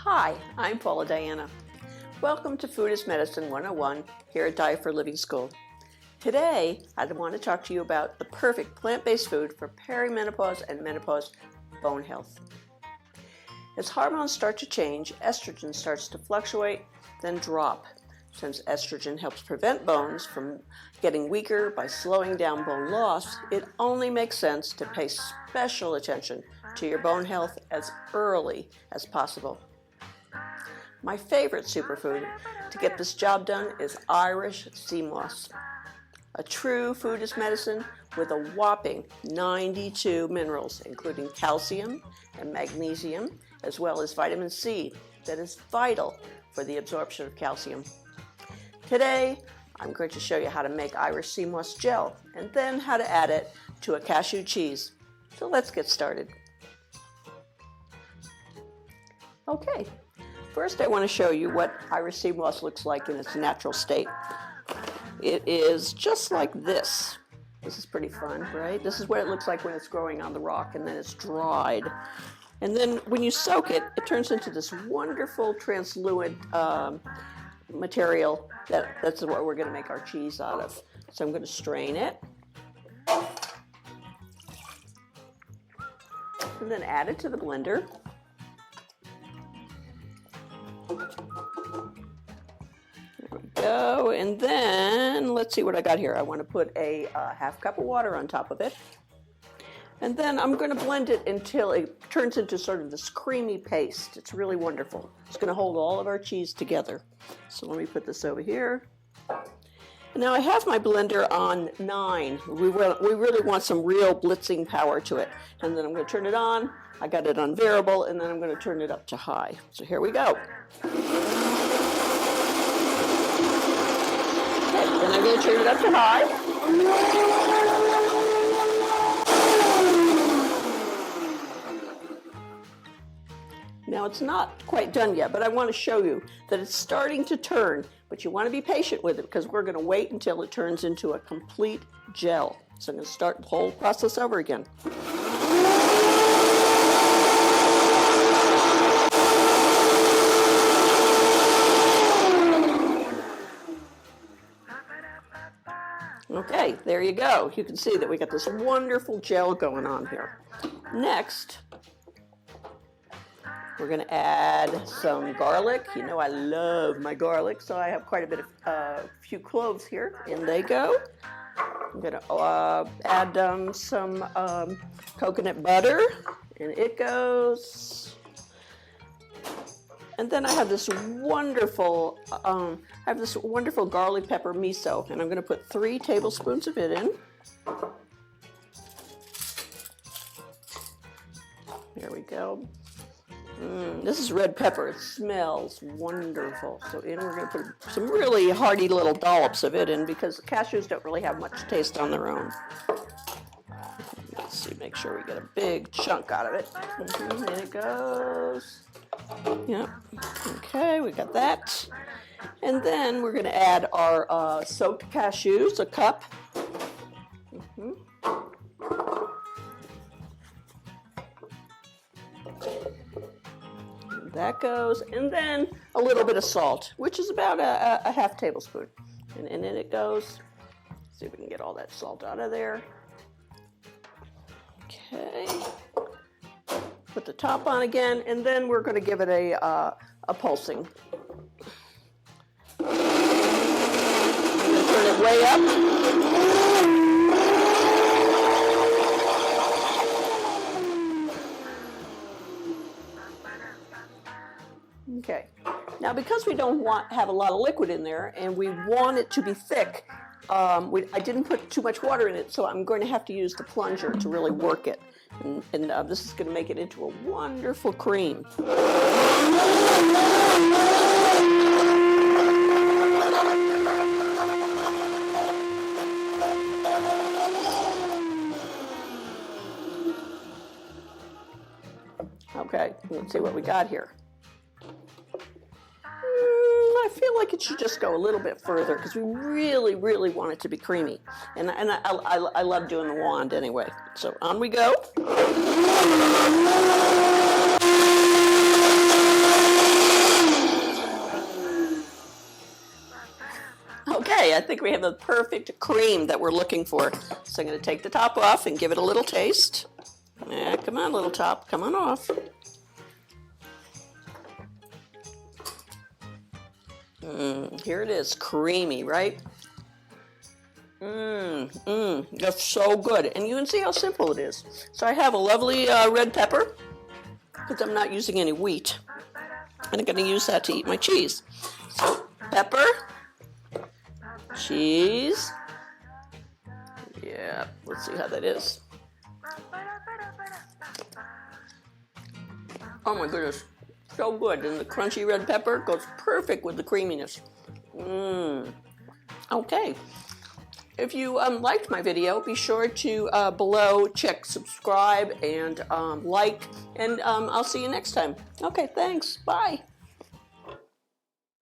Hi, I'm Paula Diana. Welcome to Food is Medicine 101 here at Diet for Living School. Today, I want to talk to you about the perfect plant-based food for perimenopause and menopause bone health. As hormones start to change, estrogen starts to fluctuate, then drop. Since estrogen helps prevent bones from getting weaker by slowing down bone loss, it only makes sense to pay special attention to your bone health as early as possible. My favorite superfood to get this job done is Irish sea moss, a true food is medicine with a whopping 92 minerals, including calcium and magnesium, as well as vitamin C that is vital for the absorption of calcium. Today, I'm going to show you how to make Irish sea moss gel and then how to add it to a cashew cheese. So let's get started. Okay, first I want to show you what Irish sea moss looks like in its natural state. It is just like this. This is pretty fun, right? This is what it looks like when it's growing on the rock and then it's dried. And then when you soak it, it turns into this wonderful translucent material that's what we're going to make our cheese out of. So I'm going to strain it and then add it to the blender. There we go, and then let's see what I got here. I want to put a half cup of water on top of it, and then I'm going to blend it until it turns into sort of this creamy paste. It's really wonderful. It's going to hold all of our cheese together. So let me put this over here. And now I have my blender on 9. We really want some real blitzing power to it. And then I'm going to turn it on. I got it on variable, and then I'm going to turn it up to high. So here we go. Okay, then I'm going to turn it up to high. Now it's not quite done yet, but I want to show you that it's starting to turn, but you want to be patient with it because we're going to wait until it turns into a complete gel. So I'm going to start the whole process over again. Okay, there you go. You can see that we got this wonderful gel going on here. Next, we're going to add some garlic. You know I love my garlic, so I have quite a bit of a few cloves here. In they go. I'm going to add some coconut butter, and it goes. And then I have this wonderful, garlic pepper miso, and I'm going to put 3 tablespoons of it in. There we go. This is red pepper. It smells wonderful. So we're going to put some really hearty little dollops of it in because cashews don't really have much taste on their own. Let's see, make sure we get a big chunk out of it. And it goes. Yep. Okay, we got that. And then we're going to add our soaked cashews, a cup. That goes, and then a little bit of salt, which is about a half tablespoon. And in it goes. See if we can get all that salt out of there. Okay. Put the top on again, and then we're going to give it a pulsing. I'm going to turn it way up. Okay, now because we don't have a lot of liquid in there and we want it to be thick, I didn't put too much water in it, so I'm going to have to use the plunger to really work it. And this is going to make it into a wonderful cream. Okay, let's see what we got here. I feel like it should just go a little bit further because we really, really want it to be creamy. And I love doing the wand anyway. So on we go. Okay, I think we have the perfect cream that we're looking for. So I'm going to take the top off and give it a little taste. Yeah, come on, little top, come on off. Here it is, creamy, right? That's so good. And you can see how simple it is. So I have a lovely red pepper, because I'm not using any wheat. And I'm going to use that to eat my cheese. So, pepper, cheese. Yeah, let's see how that is. Oh my goodness, so good. And the crunchy red pepper goes perfect with the creaminess. Okay. If you liked my video, be sure to below check subscribe and like, and I'll see you next time. Okay, thanks. Bye.